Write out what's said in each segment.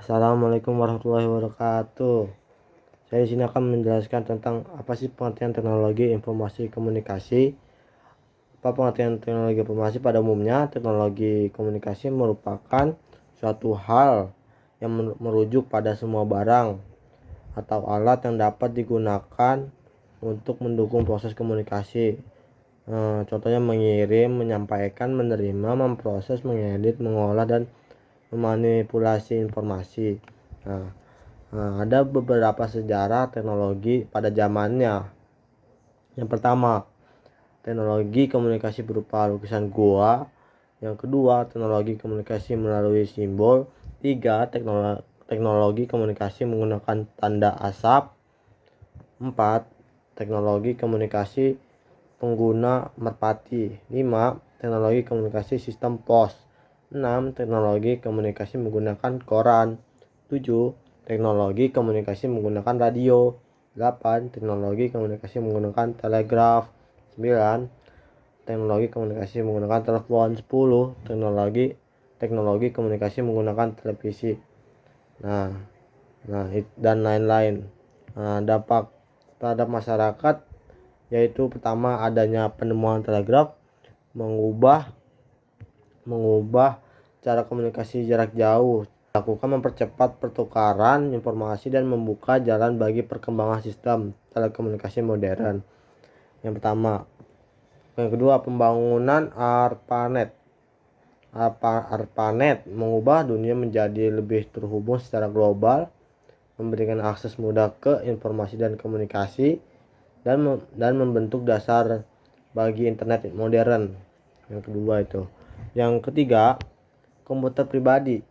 Assalamualaikum warahmatullahi wabarakatuh. Saya di sini akan menjelaskan tentang apa sih pengertian teknologi informasi komunikasi. Apa pengertian teknologi informasi? Pada umumnya, teknologi komunikasi merupakan suatu hal yang merujuk pada semua barang atau alat yang dapat digunakan untuk mendukung proses komunikasi. Contohnya mengirim, menyampaikan, menerima, memproses, mengedit, mengolah, dan memanipulasi informasi. Ada beberapa sejarah teknologi pada zamannya. Yang pertama, teknologi komunikasi berupa lukisan gua. Yang kedua, teknologi komunikasi melalui simbol. 3. Teknologi komunikasi menggunakan tanda asap. 4. Teknologi komunikasi pengguna merpati. 5. Teknologi komunikasi sistem pos. 6. Teknologi komunikasi menggunakan koran. 7. Teknologi komunikasi menggunakan radio. 8. Teknologi komunikasi menggunakan telegraf. 9. Teknologi komunikasi menggunakan telepon. 10. Teknologi komunikasi menggunakan televisi. Dan lain-lain. Dampak terhadap masyarakat yaitu pertama, adanya penemuan telegraf mengubah cara komunikasi jarak jauh, dilakukan mempercepat pertukaran informasi dan membuka jalan bagi perkembangan sistem telekomunikasi modern. Yang kedua, pembangunan ARPANET. ARPANET mengubah dunia menjadi lebih terhubung secara global, memberikan akses mudah ke informasi dan komunikasi, dan membentuk dasar bagi internet modern. Yang ketiga, komputer pribadi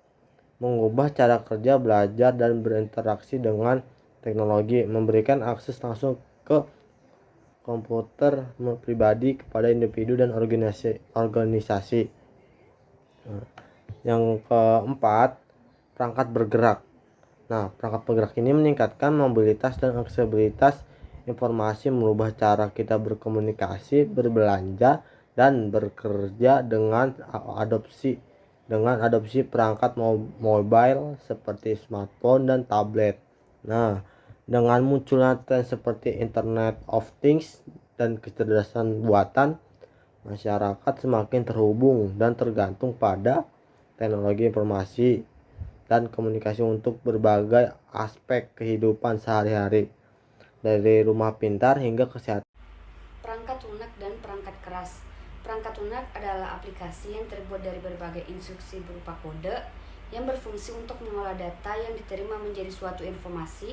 mengubah cara kerja, belajar, dan berinteraksi dengan teknologi, memberikan akses langsung ke komputer pribadi kepada individu dan organisasi. Yang keempat, perangkat bergerak. Perangkat bergerak ini meningkatkan mobilitas dan aksesibilitas informasi, merubah cara kita berkomunikasi, berbelanja, dan bekerja dengan adopsi perangkat mobile seperti smartphone dan tablet. Dengan munculnya tren seperti Internet of Things dan kecerdasan buatan, masyarakat semakin terhubung dan tergantung pada teknologi informasi dan komunikasi untuk berbagai aspek kehidupan sehari-hari, dari rumah pintar hingga kesehatan. Perangkat lunak dan perangkat keras. Perangkat lunak adalah aplikasi yang terbuat dari berbagai instruksi berupa kode yang berfungsi untuk mengolah data yang diterima menjadi suatu informasi.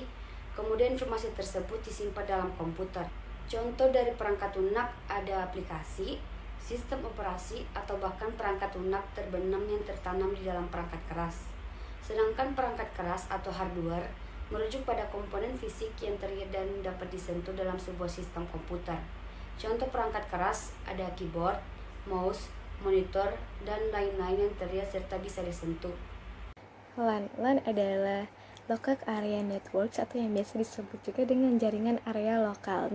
Kemudian informasi tersebut disimpan dalam komputer. Contoh dari perangkat lunak ada aplikasi, sistem operasi, atau bahkan perangkat lunak terbenam yang tertanam di dalam perangkat keras. Sedangkan perangkat keras atau hardware merujuk pada komponen fisik yang terlihat dan dapat disentuh dalam sebuah sistem komputer. Contoh perangkat keras ada keyboard, mouse, monitor, dan lain-lain yang terlihat serta bisa disentuh. LAN adalah Local Area Networks atau yang biasa disebut juga dengan jaringan area lokal.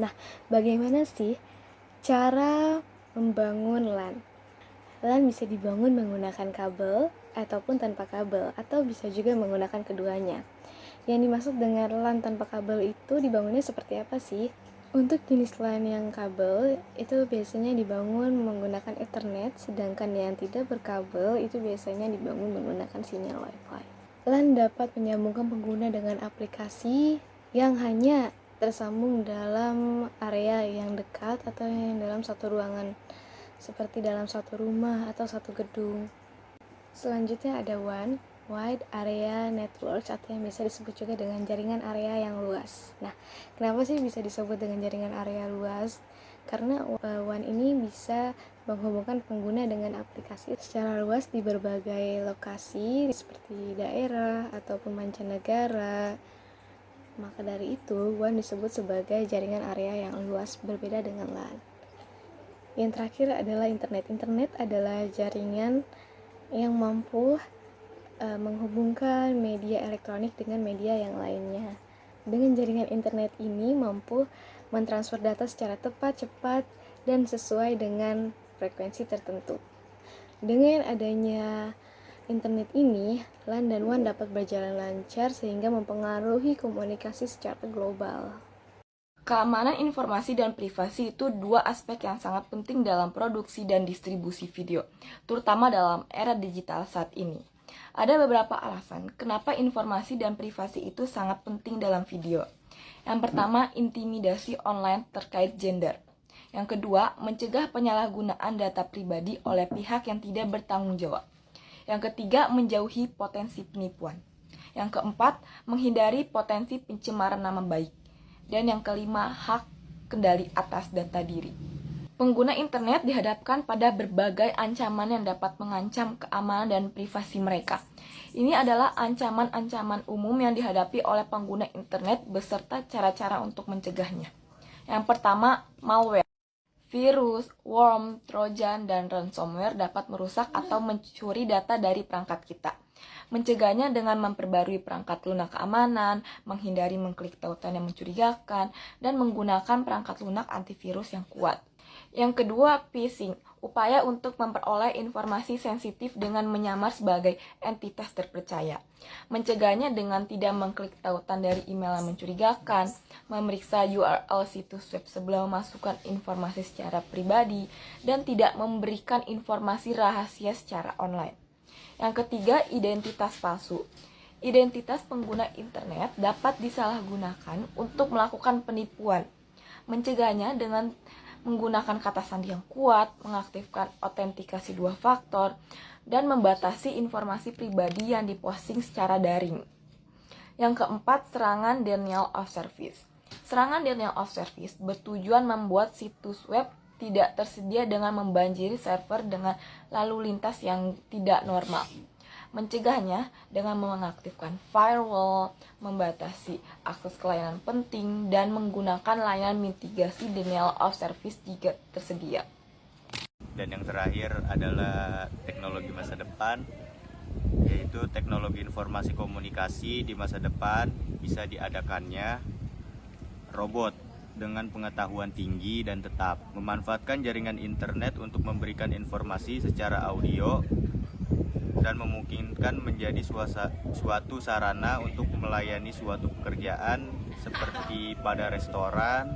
Bagaimana sih cara membangun LAN? LAN bisa dibangun menggunakan kabel ataupun tanpa kabel, atau bisa juga menggunakan keduanya. Yang dimaksud dengan LAN tanpa kabel itu dibangunnya seperti apa sih? Untuk jenis LAN yang kabel itu biasanya dibangun menggunakan Ethernet, sedangkan yang tidak berkabel itu biasanya dibangun menggunakan sinyal Wi-Fi. LAN dapat menyambungkan pengguna dengan aplikasi yang hanya tersambung dalam area yang dekat atau yang dalam satu ruangan, seperti dalam satu rumah atau satu gedung. Selanjutnya ada WAN, Wide Area Networks, atau yang biasa disebut juga dengan jaringan area yang luas. Kenapa sih bisa disebut dengan jaringan area luas? Karena WAN ini bisa menghubungkan pengguna dengan aplikasi secara luas di berbagai lokasi seperti daerah ataupun mancanegara. Maka dari itu, WAN disebut sebagai jaringan area yang luas, berbeda dengan LAN. Yang terakhir adalah internet. Internet adalah jaringan yang mampu menghubungkan media elektronik dengan media yang lainnya. Dengan jaringan internet ini mampu mentransfer data secara tepat, cepat, dan sesuai dengan frekuensi tertentu. Dengan adanya internet ini, LAN dan WAN dapat berjalan lancar sehingga mempengaruhi komunikasi secara global. Keamanan informasi dan privasi itu dua aspek yang sangat penting dalam produksi dan distribusi video, terutama dalam era digital saat ini. Ada beberapa alasan kenapa informasi dan privasi itu sangat penting dalam video. Yang pertama, intimidasi online terkait gender. Yang kedua, mencegah penyalahgunaan data pribadi oleh pihak yang tidak bertanggung jawab. Yang ketiga, menjauhi potensi penipuan. Yang keempat, menghindari potensi pencemaran nama baik. Dan yang kelima, hak kendali atas data diri. Pengguna internet dihadapkan pada berbagai ancaman yang dapat mengancam keamanan dan privasi mereka. Ini adalah ancaman-ancaman umum yang dihadapi oleh pengguna internet beserta cara-cara untuk mencegahnya. Yang pertama, malware. Virus, worm, trojan, dan ransomware dapat merusak atau mencuri data dari perangkat kita. Mencegahnya dengan memperbarui perangkat lunak keamanan, menghindari mengklik tautan yang mencurigakan, dan menggunakan perangkat lunak antivirus yang kuat. Yang kedua, phishing, upaya untuk memperoleh informasi sensitif dengan menyamar sebagai entitas terpercaya. Mencegahnya dengan tidak mengklik tautan dari email yang mencurigakan, memeriksa URL situs web sebelum memasukkan informasi secara pribadi, dan tidak memberikan informasi rahasia secara online. Yang ketiga, identitas palsu. Identitas pengguna internet dapat disalahgunakan untuk melakukan penipuan. Mencegahnya dengan menggunakan kata sandi yang kuat, mengaktifkan autentikasi 2 faktor, dan membatasi informasi pribadi yang diposting secara daring. Yang keempat, serangan denial of service. Serangan denial of service bertujuan membuat situs web tidak tersedia dengan membanjiri server dengan lalu lintas yang tidak normal. Mencegahnya dengan mengaktifkan firewall, membatasi akses ke layanan penting, dan menggunakan layanan mitigasi denial of service jika tersedia. Dan yang terakhir adalah teknologi masa depan, yaitu teknologi informasi komunikasi di masa depan bisa diadakannya robot dengan pengetahuan tinggi dan tetap, memanfaatkan jaringan internet untuk memberikan informasi secara audio dan memungkinkan menjadi suatu sarana untuk melayani suatu pekerjaan seperti pada restoran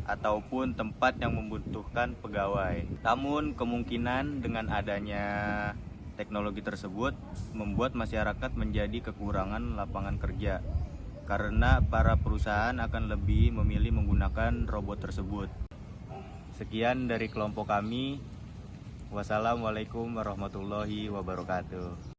ataupun tempat yang membutuhkan pegawai. Namun kemungkinan dengan adanya teknologi tersebut membuat masyarakat menjadi kekurangan lapangan kerja, karena para perusahaan akan lebih memilih menggunakan robot tersebut. Sekian dari kelompok kami. Wassalamualaikum warahmatullahi wabarakatuh.